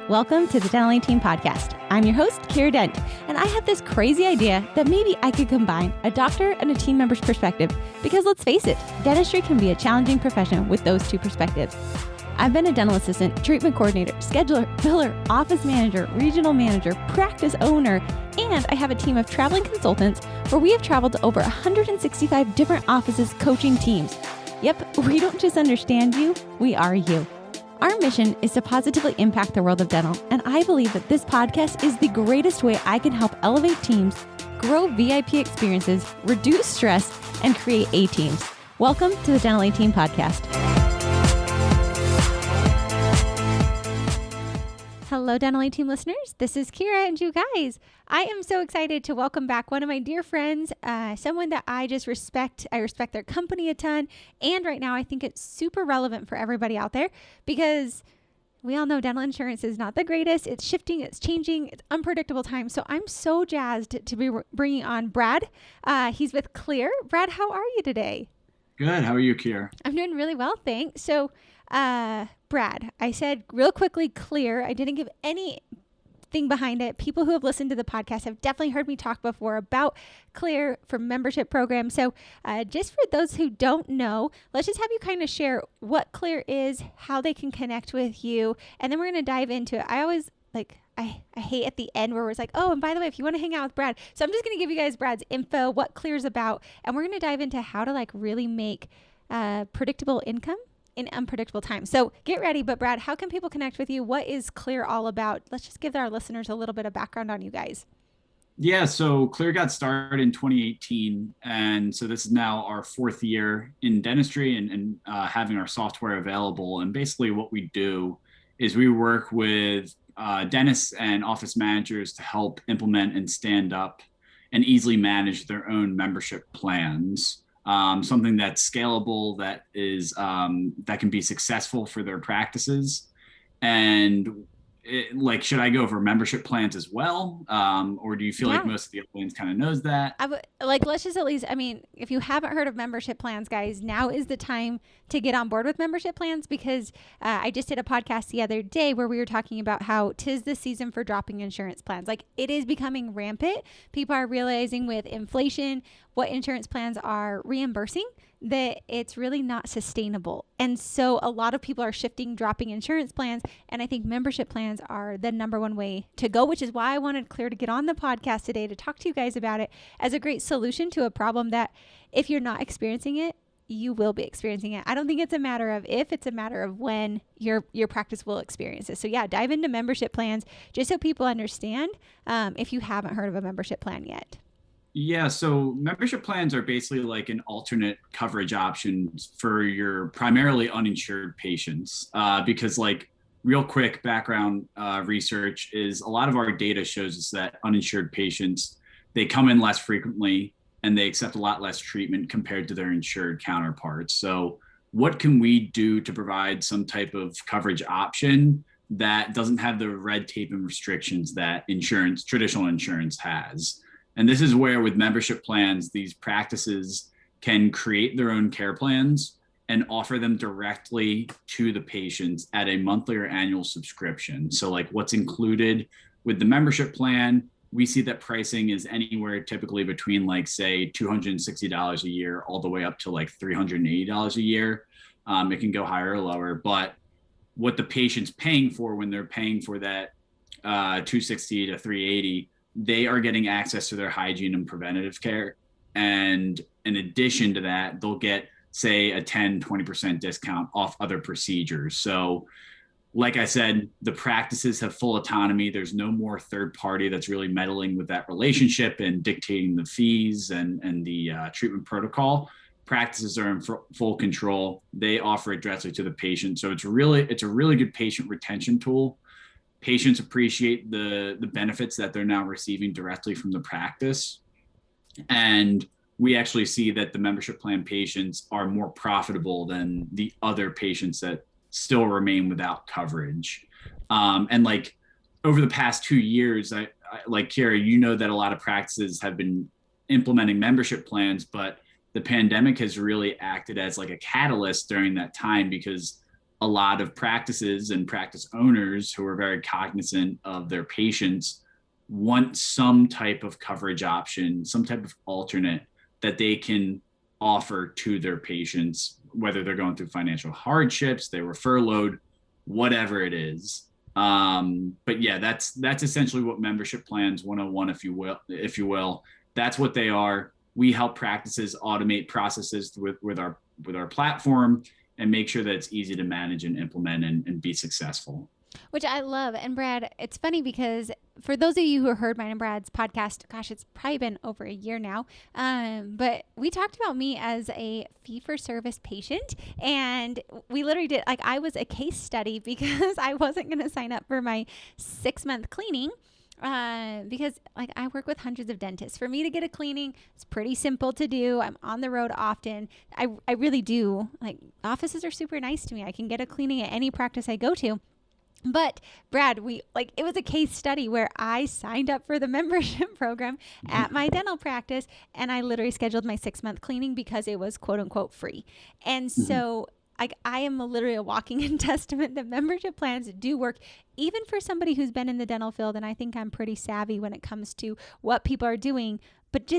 Welcome to the Dental Team Podcast. I'm your host, Kira Dent, and I have this crazy idea that maybe I could combine a doctor and a team member's perspective because let's face it, dentistry can be a challenging profession with those two perspectives. I've been a dental assistant, treatment coordinator, scheduler, biller, office manager, regional manager, practice owner, and I have a team of traveling consultants where we have traveled to over 165 different offices coaching teams. Yep, we don't just understand you, we are you. Our mission is to positively impact the world of dental, and I believe that this podcast is the greatest way I can help elevate teams, grow VIP experiences, reduce stress, and create A-teams. Welcome to the Dental A-Team Podcast. Hello, Dental A-Team listeners. This is Kira, and you guys, I am so excited to welcome back one of my dear friends, someone that I just respect. I respect their company a ton, and right now I think it's super relevant for everybody out there because we all know dental insurance is not the greatest. It's shifting, it's changing, it's unpredictable times. So I'm so jazzed to be bringing on Brad. He's with Clear. Brad, how are you today? Good. How are you, Kira? I'm doing really well, thanks. So, Brad, I said real quickly, Clear. I didn't give anything behind it. People who have listened to the podcast have definitely heard me talk before about Clear for membership program. So just for those who don't know, let's just have you kind of share what Clear is, how they can connect with you, and then we're going to dive into it. I always I hate at the end where it's like, oh, and by the way, if you want to hang out with Brad. So I'm just going to give you guys Brad's info, what Clear's about, and we're going to dive into how to really make predictable income in unpredictable times. So get ready. But Brad, how can people connect with you? What is Clear all about? Let's just give our listeners a little bit of background on you guys. Yeah, so Clear got started in 2018. And so this is now our fourth year in dentistry and having our software available. And basically what we do is we work with dentists and office managers to help implement and stand up and easily manage their own membership plans. Something that's scalable, that is that can be successful for their practices. And should I go over membership plans as well? Or do you feel like most of the audience kind of knows that? Let's just at least, if you haven't heard of membership plans, guys, now is the time to get on board with membership plans because I just did a podcast the other day where we were talking about how 'tis the season for dropping insurance plans. It is becoming rampant. People are realizing with inflation, what insurance plans are reimbursing, that it's really not sustainable. And so a lot of people are dropping insurance plans. And I think membership plans are the number one way to go, which is why I wanted Clear to get on the podcast today to talk to you guys about it as a great solution to a problem that if you're not experiencing it, you will be experiencing it. I don't think it's a matter of if, it's a matter of when your practice will experience it. So yeah, dive into membership plans just so people understand if you haven't heard of a membership plan yet. Yeah, so membership plans are basically like an alternate coverage option for your primarily uninsured patients because real quick background research is a lot of our data shows us that uninsured patients, they come in less frequently and they accept a lot less treatment compared to their insured counterparts. So what can we do to provide some type of coverage option that doesn't have the red tape and restrictions that traditional insurance has? And this is where with membership plans, these practices can create their own care plans and offer them directly to the patients at a monthly or annual subscription. So what's included with the membership plan, we see that pricing is anywhere typically between say $260 a year all the way up to $380 a year. It can go higher or lower, but what the patient's paying for when they're paying for that $260 to $380, they are getting access to their hygiene and preventative care. And in addition to that, they'll get, say, a 10-20% discount off other procedures. So like I said, the practices have full autonomy. There's no more third party that's really meddling with that relationship and dictating the fees and the treatment protocol. Practices are in full control. They offer it directly to the patient. So it's a really good patient retention tool. Patients appreciate the benefits that they're now receiving directly from the practice. And we actually see that the membership plan patients are more profitable than the other patients that still remain without coverage. And over the past 2 years, I Kira, you know that a lot of practices have been implementing membership plans, but the pandemic has really acted as a catalyst during that time because a lot of practices and practice owners who are very cognizant of their patients want some type of coverage option, some type of alternate that they can offer to their patients, whether they're going through financial hardships, they were furloughed, whatever it is. But yeah, that's essentially what membership plans 101, if you will. That's what they are. We help practices automate processes with our platform and make sure that it's easy to manage and implement and be successful. Which I love. And Brad, it's funny because for those of you who heard mine and Brad's podcast, gosh, it's probably been over a year now. But we talked about me as a fee-for-service patient, and we literally did, like, I was a case study because I wasn't going to sign up for my 6-month cleaning. Because like I work with hundreds of dentists. For me to get a cleaning, it's pretty simple to do. I'm on the road often. I really do. Like, offices are super nice to me. I can get a cleaning at any practice I go to. But Brad, it was a case study where I signed up for the membership program at my dental practice, and I literally scheduled my 6-month cleaning because it was quote unquote free. And so I am literally a walking testament that membership plans do work, even for somebody who's been in the dental field. And I think I'm pretty savvy when it comes to what people are doing. But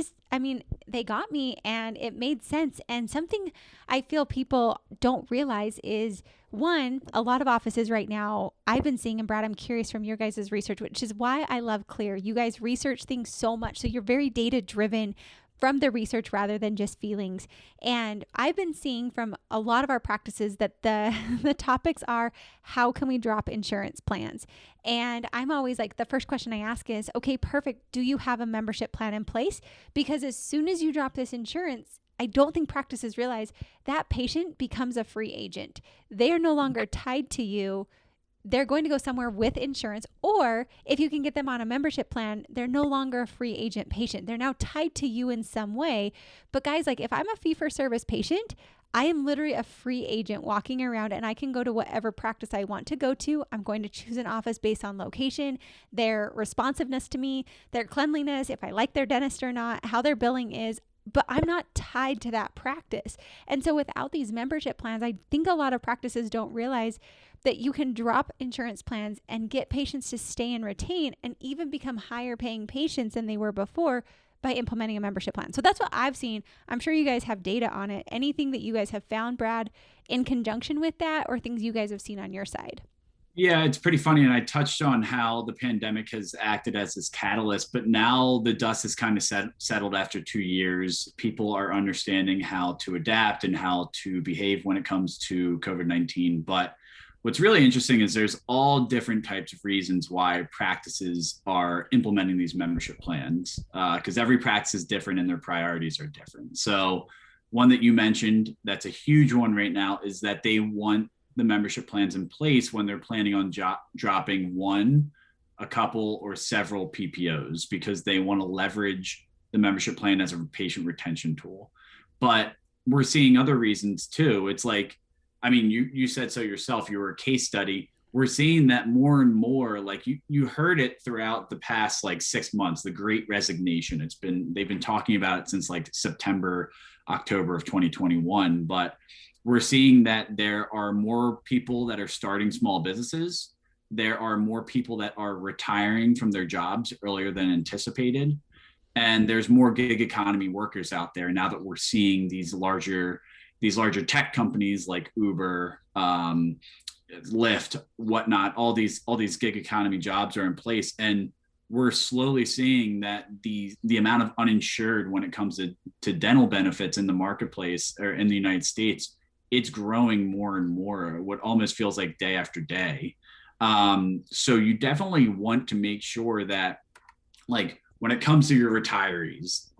they got me and it made sense. And something I feel people don't realize is, one, a lot of offices right now I've been seeing, and Brad, I'm curious from your guys' research, which is why I love Clear. You guys research things so much. So you're very data driven from the research rather than just feelings. And I've been seeing from a lot of our practices that the topics are, how can we drop insurance plans? And I'm always like, the first question I ask is, okay, perfect. Do you have a membership plan in place? Because as soon as you drop this insurance, I don't think practices realize that patient becomes a free agent. They are no longer tied to you. They're going to go somewhere with insurance, or if you can get them on a membership plan, they're no longer a free agent patient. They're now tied to you in some way. But guys, like, if I'm a fee-for-service patient, I am literally a free agent walking around, and I can go to whatever practice I want to go to. I'm going to choose an office based on location, their responsiveness to me, their cleanliness, if I like their dentist or not, how their billing is. But I'm not tied to that practice. And so without these membership plans, I think a lot of practices don't realize that you can drop insurance plans and get patients to stay and retain and even become higher paying patients than they were before by implementing a membership plan. So that's what I've seen. I'm sure you guys have data on it. Anything that you guys have found, Brad, in conjunction with that, or things you guys have seen on your side? Yeah, it's pretty funny. And I touched on how the pandemic has acted as this catalyst, but now the dust has kind of settled after 2 years. People are understanding how to adapt and how to behave when it comes to COVID-19. But what's really interesting is there's all different types of reasons why practices are implementing these membership plans, because every practice is different and their priorities are different. So one that you mentioned, that's a huge one right now, is that they want the membership plans in place when they're planning on dropping one, a couple, or several PPOs, because they want to leverage the membership plan as a patient retention tool. But we're seeing other reasons too. It's like, I mean, you said so yourself, you were a case study. We're seeing that more and more, like you heard it throughout the past like 6 months, the Great Resignation. They've been talking about it since like September, October of 2021, but we're seeing that there are more people that are starting small businesses. There are more people that are retiring from their jobs earlier than anticipated. And there's more gig economy workers out there now that we're seeing these larger tech companies like Uber, Lyft, whatnot, all these gig economy jobs are in place. And we're slowly seeing that the amount of uninsured when it comes to dental benefits in the marketplace or in the United States, it's growing more and more, what almost feels like day after day. So you definitely want to make sure that, like, when it comes to your retirees,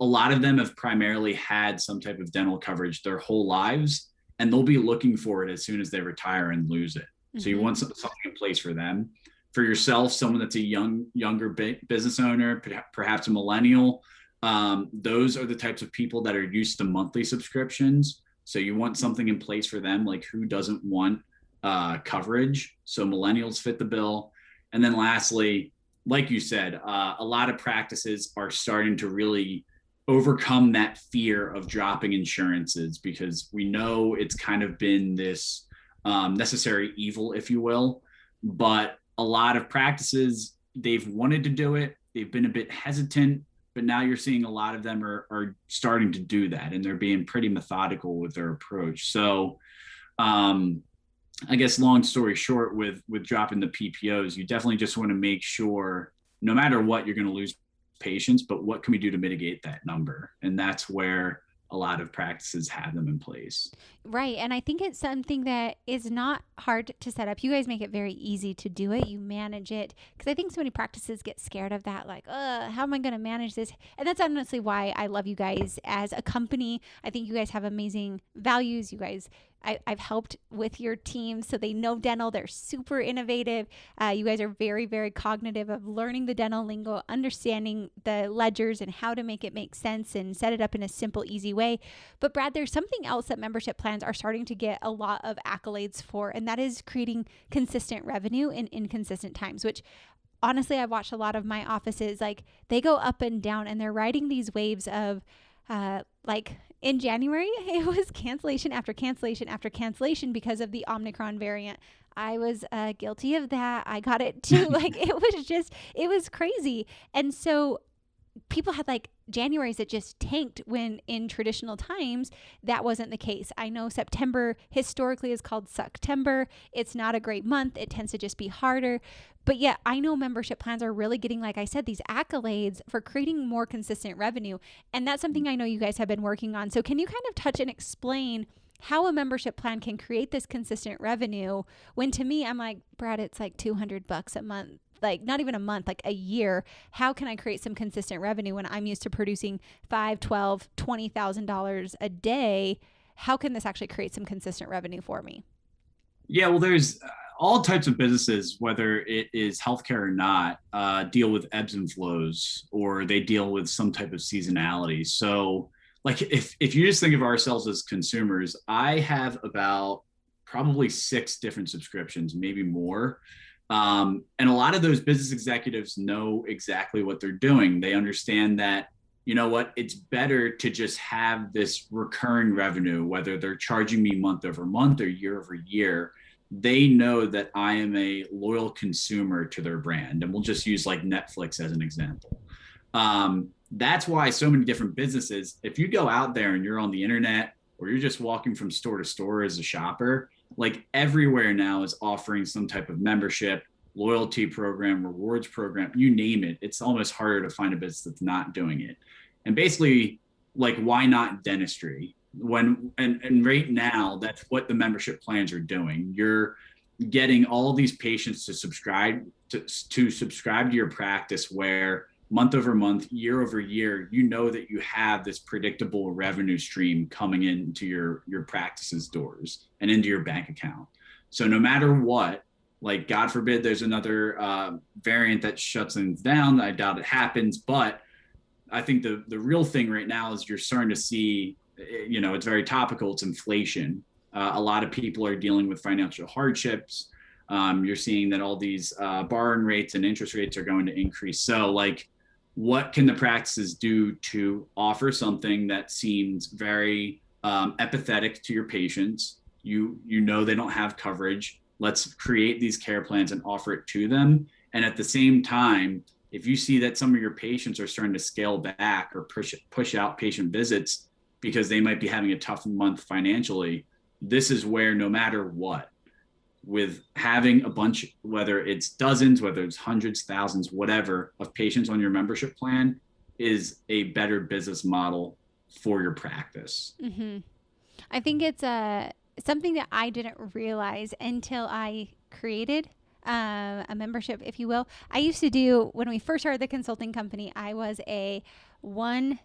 a lot of them have primarily had some type of dental coverage their whole lives, and they'll be looking for it as soon as they retire and lose it. Mm-hmm. So you want something in place for them. For yourself, someone that's a younger business owner, perhaps a millennial, those are the types of people that are used to monthly subscriptions. So you want something in place for them, like who doesn't want coverage? So millennials fit the bill. And then lastly, like you said, a lot of practices are starting to really overcome that fear of dropping insurances, because we know it's kind of been this necessary evil, if you will. But a lot of practices, they've wanted to do it, they've been a bit hesitant, but now you're seeing a lot of them are starting to do that, and they're being pretty methodical with their approach. So I guess long story short, with dropping the PPOs, you definitely just want to make sure no matter what, you're going to lose patients, but what can we do to mitigate that number? And that's where a lot of practices have them in place. Right. And I think it's something that is not hard to set up. You guys make it very easy to do it. You manage it. Because I think so many practices get scared of that. Like, how am I going to manage this? And that's honestly why I love you guys as a company. I think you guys have amazing values. You guys, I've helped with your team, so they know dental. They're super innovative. You guys are very, very cognitive of learning the dental lingo, understanding the ledgers and how to make it make sense and set it up in a simple, easy way. But Brad, there's something else that membership plans are starting to get a lot of accolades for, and that is creating consistent revenue in inconsistent times, which honestly, I've watched a lot of my offices, like they go up and down and they're riding these waves of like in January, it was cancellation after cancellation after cancellation because of the Omicron variant. I was guilty of that. I got it too. Like it was crazy. And so people had like Januaries that just tanked when in traditional times that wasn't the case. I know September historically is called Sucktember. It's not a great month. It tends to just be harder. But yet I know membership plans are really getting, like I said, these accolades for creating more consistent revenue. And that's something I know you guys have been working on. So can you kind of touch and explain how a membership plan can create this consistent revenue when to me, I'm like, Brad, it's like $200 a month. Like not even a month, like a year. How can I create some consistent revenue when I'm used to producing $5,000, $12,000, $20,000 a day? How can this actually create some consistent revenue for me? Yeah, well, there's all types of businesses, whether it is healthcare or not, deal with ebbs and flows, or they deal with some type of seasonality. So, like, if you just think of ourselves as consumers, I have about probably 6 different subscriptions, maybe more. And a lot of those business executives know exactly what they're doing. They understand that, you know what, it's better to just have this recurring revenue, whether they're charging me month over month or year over year. They know that I am a loyal consumer to their brand. And we'll just use like Netflix as an example. That's why so many different businesses, if you go out there and you're on the internet or you're just walking from store to store as a shopper, like everywhere now is offering some type of membership, loyalty program, rewards program, you name it. It's almost harder to find a business that's not doing it. And basically, like, why not dentistry? And right now, that's what the membership plans are doing. You're getting all these patients to subscribe to your practice, where month over month, year over year, you know that you have this predictable revenue stream coming into your practice's doors and into your bank account. So no matter what, like God forbid there's another variant that shuts things down, I doubt it happens, but I think the real thing right now is you're starting to see, you know, it's very topical, it's inflation. A lot of people are dealing with financial hardships. You're seeing that all these borrowing rates and interest rates are going to increase. So like, what can the practices do to offer something that seems very empathetic to your patients? You know they don't have coverage. Let's create these care plans and offer it to them. And at the same time, if you see that some of your patients are starting to scale back or push out patient visits because they might be having a tough month financially, this is where no matter what, with having a bunch, whether it's dozens, whether it's hundreds, thousands, whatever, of patients on your membership plan, is a better business model for your practice. Mm-hmm. I think it's something that I didn't realize until I created a membership, if you will. I used to do, when we first started the consulting company, I was a one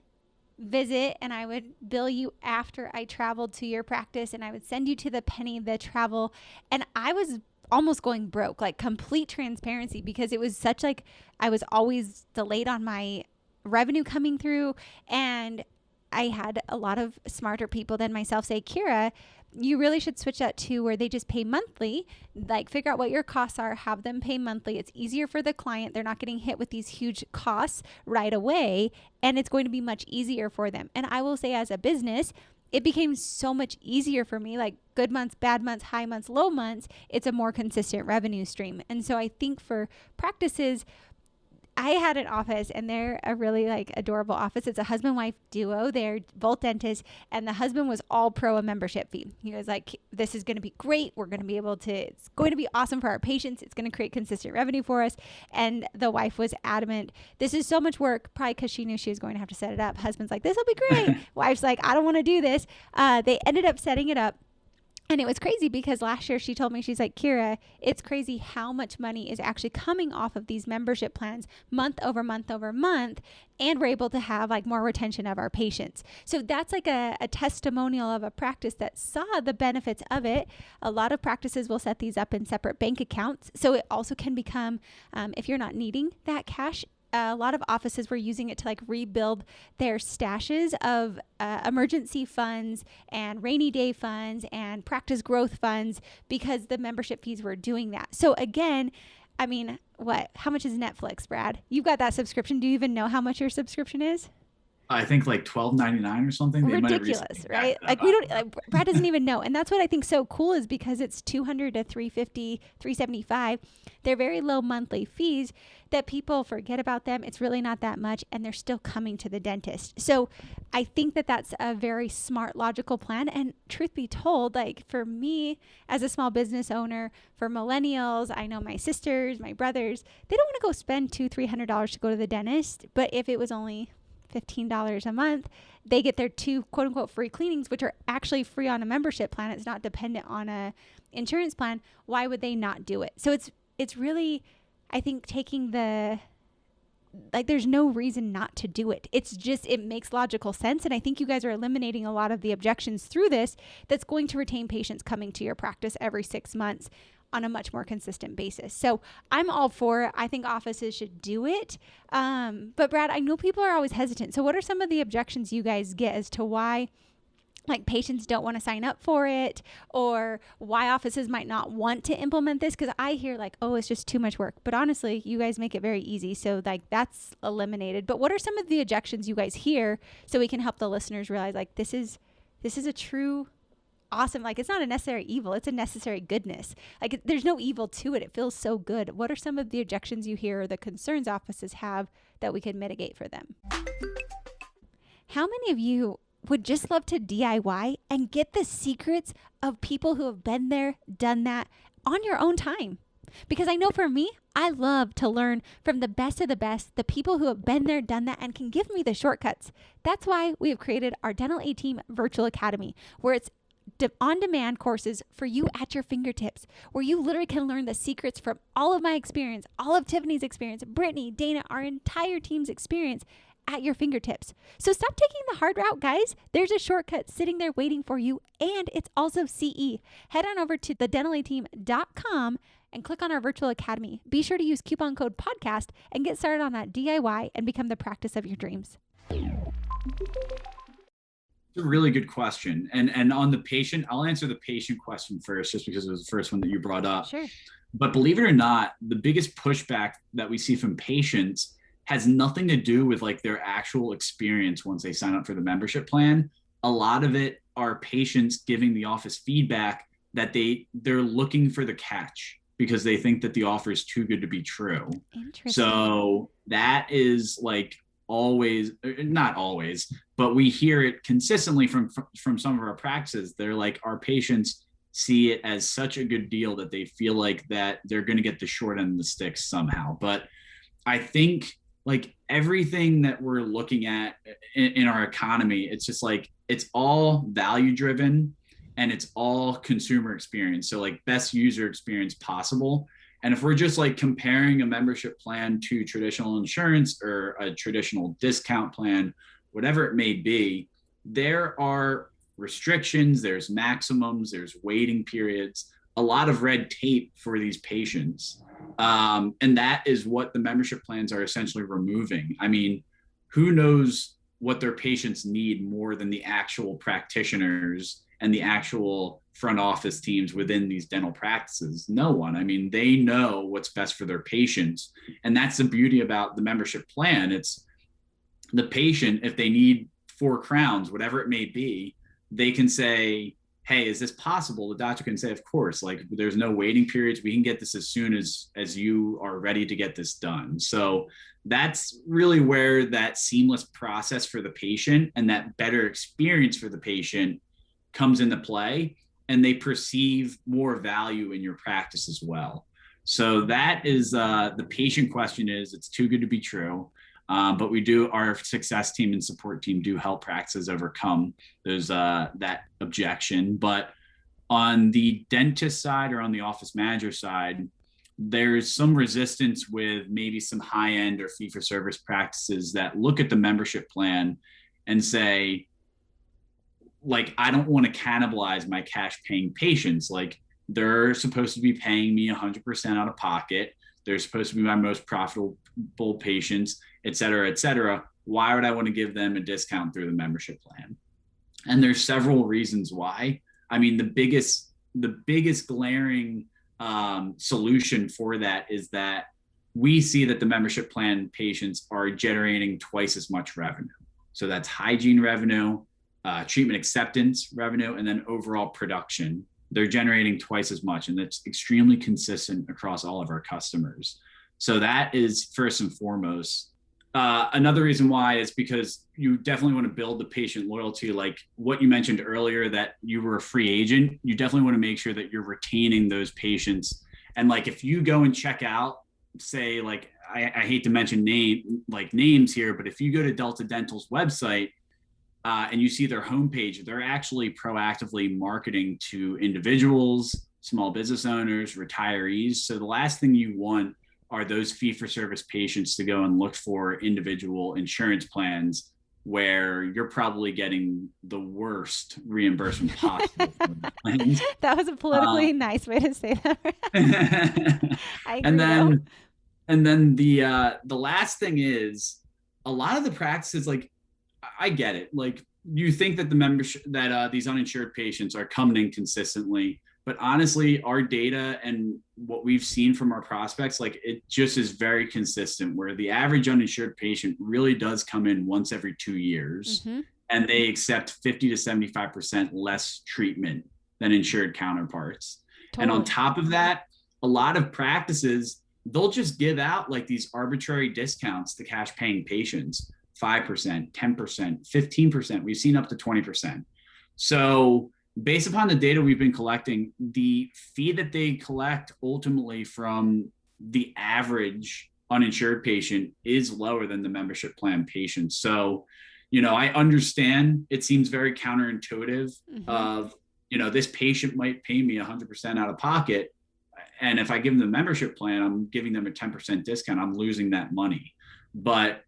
visit and I would bill you after I traveled to your practice, and I would send you to the penny the travel, and I was almost going broke, like complete transparency, because it was such like I was always delayed on my revenue coming through. And I had a lot of smarter people than myself say, Kira, you really should switch that to where they just pay monthly. Like, figure out what your costs are, have them pay monthly. It's easier for the client. They're not getting hit with these huge costs right away, and it's going to be much easier for them. And I will say, as a business, it became so much easier for me, like good months, bad months, high months, low months. It's a more consistent revenue stream. And so I think for practices, I had an office, and they're a really like adorable office. It's a husband-wife duo. They're both dentists, and the husband was all pro a membership fee. He was like, this is going to be great. We're going to be able to, it's going to be awesome for our patients. It's going to create consistent revenue for us. And the wife was adamant, this is so much work, probably because she knew she was going to have to set it up. Husband's like, this will be great. Wife's like, I don't want to do this. They ended up setting it up. And it was crazy because last year she told me, she's like, Kira, it's crazy how much money is actually coming off of these membership plans month over month over month. And we're able to have like more retention of our patients. So that's like a testimonial of a practice that saw the benefits of it. A lot of practices will set these up in separate bank accounts. So it also can become, if you're not needing that cash, a lot of offices were using it to like rebuild their stashes of emergency funds and rainy day funds and practice growth funds because the membership fees were doing that. So again, I mean, how much is Netflix, Brad? You've got that subscription. Do you even know how much your subscription is? I think like $12.99 or something. Ridiculous, right? Like we don't. Brad doesn't even know, and that's what I think so cool is because it's $200 to $350, $375. They're very low monthly fees that people forget about them. It's really not that much, and they're still coming to the dentist. So I think that that's a very smart, logical plan. And truth be told, like for me as a small business owner, for millennials, I know my sisters, my brothers, they don't want to go spend $200-$300 to go to the dentist. But if it was only $15 a month, they get their 2 quote unquote free cleanings, which are actually free on a membership plan. It's not dependent on a insurance plan. Why would they not do it? So it's really, I think, taking there's no reason not to do it. It's just, it makes logical sense. And I think you guys are eliminating a lot of the objections through this that's going to retain patients coming to your practice every 6 months on a much more consistent basis. So I'm all for it. I think offices should do it. But Brad, I know people are always hesitant. So what are some of the objections you guys get as to why like patients don't want to sign up for it, or why offices might not want to implement this? Because I hear like, oh, it's just too much work. But honestly, you guys make it very easy. So like that's eliminated. But what are some of the objections you guys hear so we can help the listeners realize like this is a true awesome, like it's not a necessary evil, it's a necessary goodness. Like there's no evil to it. It feels so good. What are some of the objections you hear or the concerns offices have that we could mitigate for them? How many of you would just love to DIY and get the secrets of people who have been there, done that on your own time? Because I know for me, I love to learn from the best of the best, the people who have been there, done that, and can give me the shortcuts. That's why we have created our Dental A Team Virtual Academy, where it's on-demand courses for you at your fingertips, where you literally can learn the secrets from all of my experience, all of Tiffany's experience, Brittany, Dana, our entire team's experience at your fingertips. So stop taking the hard route, guys. There's a shortcut sitting there waiting for you, and it's also CE. Head on over to thedentalateam.com and click on our virtual academy. Be sure to use coupon code podcast and get started on that DIY and become the practice of your dreams. It's a really good question. And on the patient, I'll answer the patient question first, just because it was the first one that you brought up. Sure. But believe it or not, the biggest pushback that we see from patients has nothing to do with like their actual experience once they sign up for the membership plan. A lot of it are patients giving the office feedback that they're looking for the catch because they think that the offer is too good to be true. Interesting. So that is like always, not always, but we hear it consistently from some of our practices. They're like, our patients see it as such a good deal that they feel like that they're going to get the short end of the stick somehow. But I think like everything that we're looking at in our economy, it's just like, it's all value driven and it's all consumer experience. So like best user experience possible. And if we're just like comparing a membership plan to traditional insurance or a traditional discount plan, whatever it may be, there are restrictions, there's maximums, there's waiting periods, a lot of red tape for these patients. And that is what the membership plans are essentially removing. I mean, who knows what their patients need more than the actual practitioners and the actual front office teams within these dental practices? No one. I mean, they know what's best for their patients. And that's the beauty about the membership plan. It's the patient, if they need 4 crowns, whatever it may be, they can say, hey, is this possible? The doctor can say, of course, like there's no waiting periods. We can get this as soon as you are ready to get this done. So that's really where that seamless process for the patient and that better experience for the patient comes into play, and they perceive more value in your practice as well. So that is the patient question is, it's too good to be true. But we do, our success team and support team do help practices overcome those that objection. But on the dentist side or on the office manager side, there's some resistance with maybe some high end or fee for service practices that look at the membership plan and say, like, I don't want to cannibalize my cash paying patients. Like, they're supposed to be paying me 100% out of pocket. They're supposed to be my most profitable patients, et cetera, et cetera. Why would I want to give them a discount through the membership plan? And there's several reasons why. I mean, the biggest glaring solution for that is that we see that the membership plan patients are generating twice as much revenue. So that's hygiene revenue, treatment acceptance revenue, and then overall production. They're generating twice as much, and that's extremely consistent across all of our customers. So that is first and foremost. Another reason why is because you definitely want to build the patient loyalty, like what you mentioned earlier, that you were a free agent. You definitely want to make sure that you're retaining those patients. And like, if you go and check out, say, like, I hate to mention names here, but if you go to Delta Dental's website, and you see their homepage, they're actually proactively marketing to individuals, small business owners, retirees. So the last thing you want are those fee-for-service patients to go and look for individual insurance plans where you're probably getting the worst reimbursement possible. That was a politically nice way to say that. I agree. And then the last thing is, a lot of the practices, like, I get it. Like, you think that the membership, that these uninsured patients are coming in consistently, but honestly, our data and what we've seen from our prospects, like, it just is very consistent, where the average uninsured patient really does come in once every 2 years, and they accept 50 to 75% less treatment than insured counterparts. Totally. And on top of that, a lot of practices, they'll just give out like these arbitrary discounts to cash paying patients. 5%, 10%, 15%. We've seen up to 20%. So based upon the data we've been collecting, the fee that they collect ultimately from the average uninsured patient is lower than the membership plan patient. So, I understand it seems very counterintuitive of, this patient might pay me 100% out of pocket. And if I give them the membership plan, I'm giving them a 10% discount. I'm losing that money. But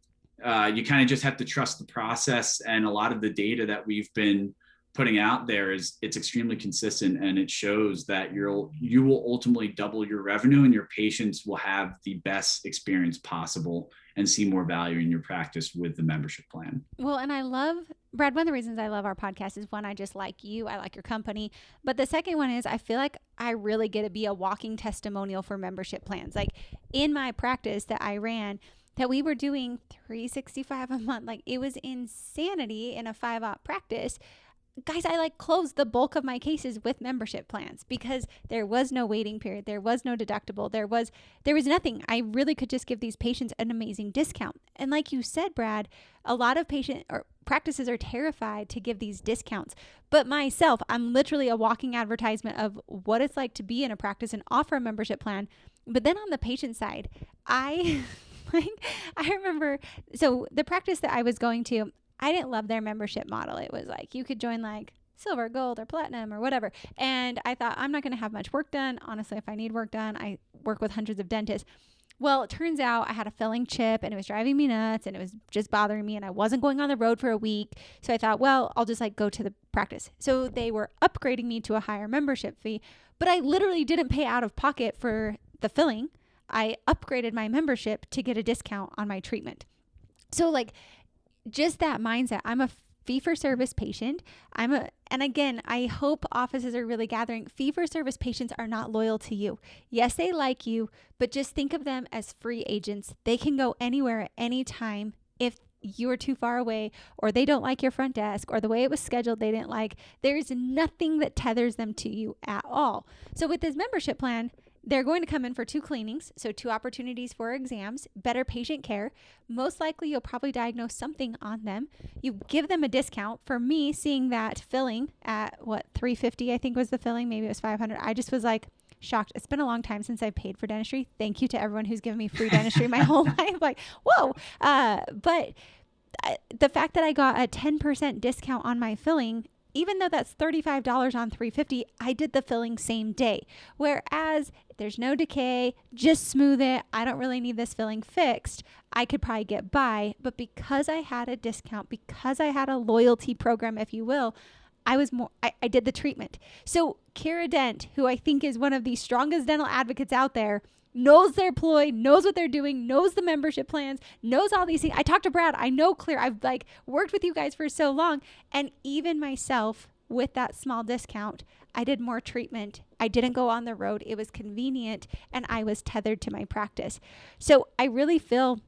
you kind of just have to trust the process, and a lot of the data that we've been putting out there it's extremely consistent, and it shows that you will ultimately double your revenue, and your patients will have the best experience possible and see more value in your practice with the membership plan. Well, and I love, Brad, one of the reasons I love our podcast is, one, I just like you, I like your company. But the second one is, I feel like I really get to be a walking testimonial for membership plans. Like, in my practice that I ran, that we were doing $365 a month. Like, it was insanity in a 5-op practice. Guys, I closed the bulk of my cases with membership plans because there was no waiting period. There was no deductible. There was nothing. I really could just give these patients an amazing discount. And like you said, Brad, a lot of practices are terrified to give these discounts. But myself, I'm literally a walking advertisement of what it's like to be in a practice and offer a membership plan. But then on the patient side, I remember, so the practice that I was going to, I didn't love their membership model. It was like, you could join like silver, gold, or platinum or whatever. And I thought, I'm not going to have much work done. Honestly, if I need work done, I work with hundreds of dentists. Well, it turns out I had a filling chip and it was driving me nuts and it was just bothering me, and I wasn't going on the road for a week. So I thought, well, I'll just go to the practice. So they were upgrading me to a higher membership fee, but I literally didn't pay out of pocket for the filling. I upgraded my membership to get a discount on my treatment. So just that mindset. I'm a fee-for-service patient. And again, I hope offices are really gathering. Fee-for-service patients are not loyal to you. Yes, they like you, but just think of them as free agents. They can go anywhere at any time if you are too far away, or they don't like your front desk, or the way it was scheduled they didn't like. There's nothing that tethers them to you at all. So with this membership plan, they're going to come in for 2 cleanings, so 2 opportunities for exams, better patient care. Most likely you'll probably diagnose something on them. You give them a discount. For me, seeing that filling at $350, I think was the filling, maybe it was $500. I just was like shocked. It's been a long time since I've paid for dentistry. Thank you to everyone who's given me free dentistry my whole life. Like, whoa. But the fact that I got a 10% discount on my filling, even though that's $35 on $350, I did the filling same day. Whereas if there's no decay, just smooth it. I don't really need this filling fixed. I could probably get by. But because I had a discount, because I had a loyalty program, if you will, I did the treatment. So Kira Dent, who I think is one of the strongest dental advocates out there, knows their ploy, knows what they're doing, knows the membership plans, knows all these things. I talked to Brad. I know Clear. I've worked with you guys for so long. And even myself, with that small discount, I did more treatment. I didn't go on the road. It was convenient, and I was tethered to my practice. So I really feel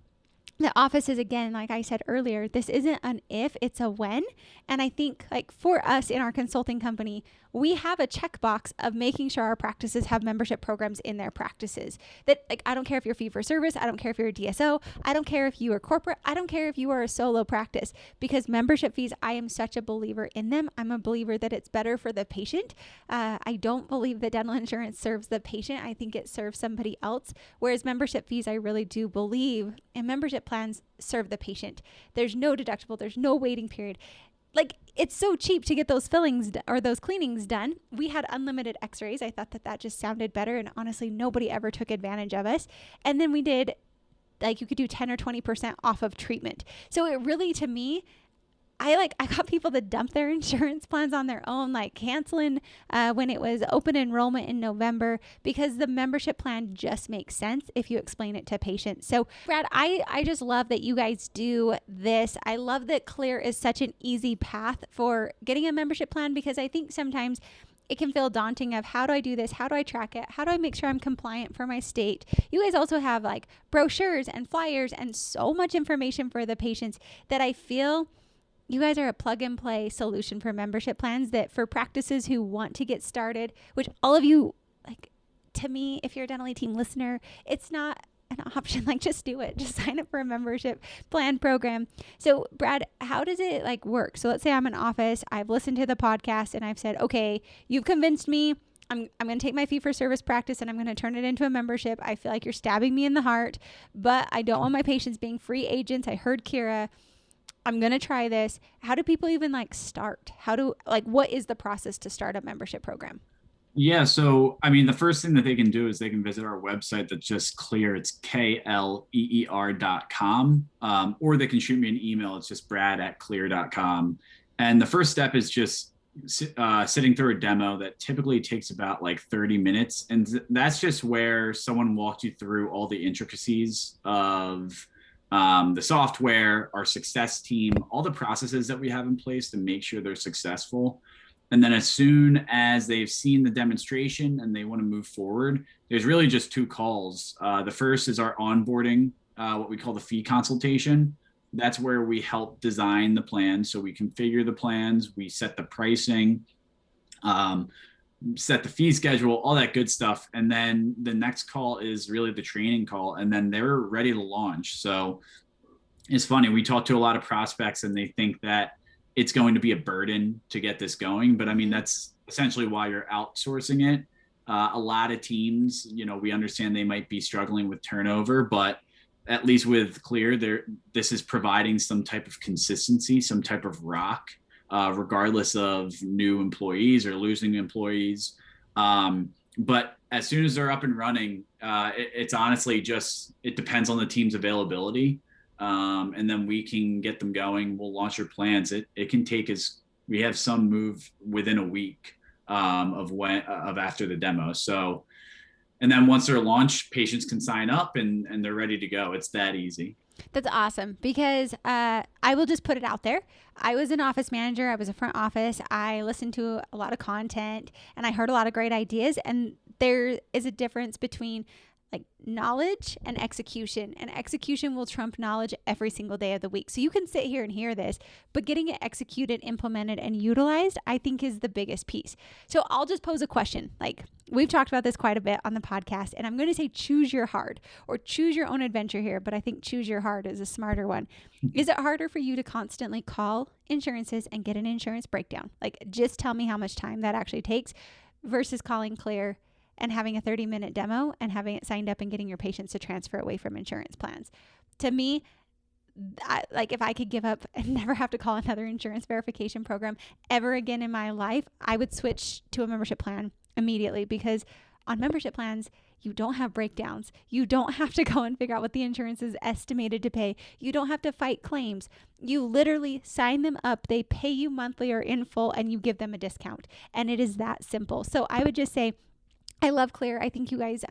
the office is, again, like I said earlier, this isn't an if, it's a when. And I think for us in our consulting company, we have a checkbox of making sure our practices have membership programs in their practices. That I don't care if you're fee for service, I don't care if you're a DSO, I don't care if you are corporate, I don't care if you are a solo practice, because membership fees, I am such a believer in them. I'm a believer that it's better for the patient. I don't believe that dental insurance serves the patient. I think it serves somebody else. Whereas membership fees, I really do believe, and membership plans serve the patient. There's no deductible, there's no waiting period. It's so cheap to get those fillings or those cleanings done. We had unlimited x-rays. I thought that just sounded better. And honestly, nobody ever took advantage of us. And then we did, you could do 10 or 20% off of treatment. So it really, to me, I got people to dump their insurance plans on their own, canceling when it was open enrollment in November, because the membership plan just makes sense if you explain it to patients. So Brad, I just love that you guys do this. I love that Clear is such an easy path for getting a membership plan, because I think sometimes it can feel daunting of, how do I do this? How do I track it? How do I make sure I'm compliant for my state? You guys also have brochures and flyers and so much information for the patients that I feel you guys are a plug and play solution for membership plans, that for practices who want to get started, which all of you, to me, if you're a Dental Team listener, it's not an option. Just do it. Just sign up for a membership plan program. So Brad, how does it work? So let's say I'm in office, I've listened to the podcast and I've said, okay, you've convinced me. I'm going to take my fee for service practice and I'm going to turn it into a membership. I feel like you're stabbing me in the heart, but I don't want my patients being free agents. I heard Kira. I'm going to try this. How do people even start? What is the process to start a membership program? Yeah. So, the first thing that they can do is they can visit our website that's just Clear. It's KLEER.com. Or they can shoot me an email. It's just brad@clear.com. And the first step is just sitting through a demo that typically takes about 30 minutes. And that's just where someone walked you through all the intricacies of the software, our success team, all the processes that we have in place to make sure they're successful. And then as soon as they've seen the demonstration and they want to move forward, there's really just 2 calls. The first is our onboarding, what we call the fee consultation. That's where we help design the plan. So we configure the plans, we set the pricing, set the fee schedule, all that good stuff. And then the next call is really the training call, and then they're ready to launch. So it's funny, we talk to a lot of prospects and they think that it's going to be a burden to get this going. But that's essentially why you're outsourcing it. A lot of teams, we understand they might be struggling with turnover, but at least with Clear, this is providing some type of consistency, some type of rock, regardless of new employees or losing employees. But as soon as they're up and running, it's honestly it depends on the team's availability. And then we can get them going. We'll launch your plans. It can take we have some move within a week of after the demo. So, and then once they're launched, patients can sign up and they're ready to go. It's that easy. That's awesome, because I will just put it out there. I was an office manager. I was a front office. I listened to a lot of content and I heard a lot of great ideas. And there is a difference between like knowledge and execution, and execution will trump knowledge every single day of the week. So you can sit here and hear this, but getting it executed, implemented, and utilized, I think is the biggest piece. So I'll just pose a question. Like, we've talked about this quite a bit on the podcast, and I'm going to say choose your hard or choose your own adventure here, but I think choose your hard is a smarter one. Is it harder for you to constantly call insurances and get an insurance breakdown? Like, just tell me how much time that actually takes versus calling Clear and having a 30-minute demo and having it signed up and getting your patients to transfer away from insurance plans. To me, like, if I could give up and never have to call another insurance verification program ever again in my life, I would switch to a membership plan immediately, because on membership plans, you don't have breakdowns. You don't have to go and figure out what the insurance is estimated to pay. You don't have to fight claims. You literally sign them up. They pay you monthly or in full, and you give them a discount. And it is that simple. So I would just say, I love Clear. I think you guys,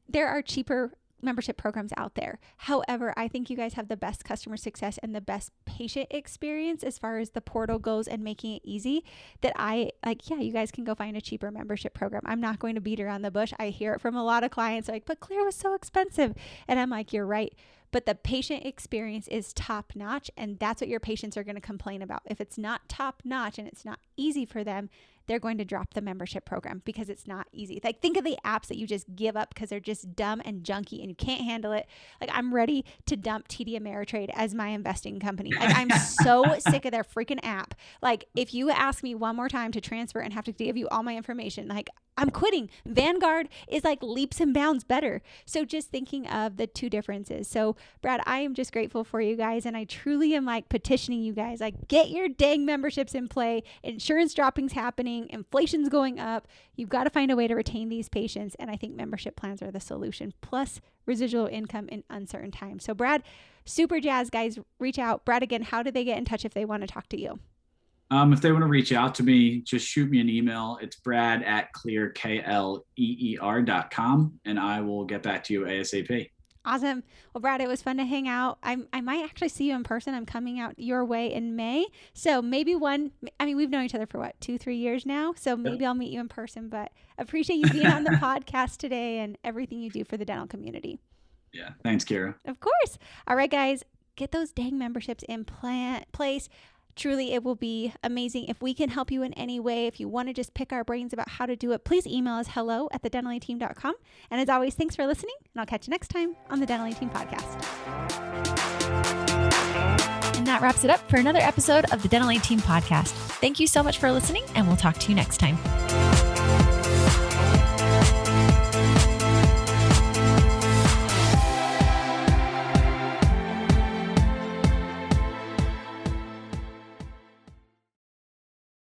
there are cheaper membership programs out there. However, I think you guys have the best customer success and the best patient experience as far as the portal goes and making it easy, that I like, yeah, you guys can go find a cheaper membership program. I'm not going to beat around the bush. I hear it from a lot of clients like, but Clear was so expensive. And I'm like, you're right. But the patient experience is top notch. And that's what your patients are going to complain about. If it's not top notch and it's not easy for them, they're going to drop the membership program because it's not easy. Like, think of the apps that you just give up because they're just dumb and junky and you can't handle it. Like, I'm ready to dump TD Ameritrade as my investing company. Like, I'm so sick of their freaking app. Like, if you ask me one more time to transfer and have to give you all my information, like, I'm quitting. Vanguard is like leaps and bounds better. So just thinking of the two differences. So Brad, I am just grateful for you guys. And I truly am like petitioning you guys, like, get your dang memberships in play. Insurance dropping's happening. Inflation's going up. You've got to find a way to retain these patients. And I think membership plans are the solution, plus residual income in uncertain times. So Brad, super jazzed, guys. Reach out. Brad, again, how do they get in touch if they want to talk to you? If they want to reach out to me, just shoot me an email. It's brad@clear.com, and I will get back to you ASAP. Awesome. Well, Brad, it was fun to hang out. I might actually see you in person. I'm coming out your way in May. So maybe we've known each other for 2-3 years now. So maybe I'll meet you in person, but appreciate you being on the podcast today and everything you do for the dental community. Yeah. Thanks, Kira. Of course. All right, guys, get those dang memberships in place. Truly, it will be amazing. If we can help you in any way, if you want to just pick our brains about how to do it, please email us hello@thedentallyteam.com. And as always, thanks for listening, and I'll catch you next time on the Dental Team Podcast. And that wraps it up for another episode of the Dental Team Podcast. Thank you so much for listening, and we'll talk to you next time.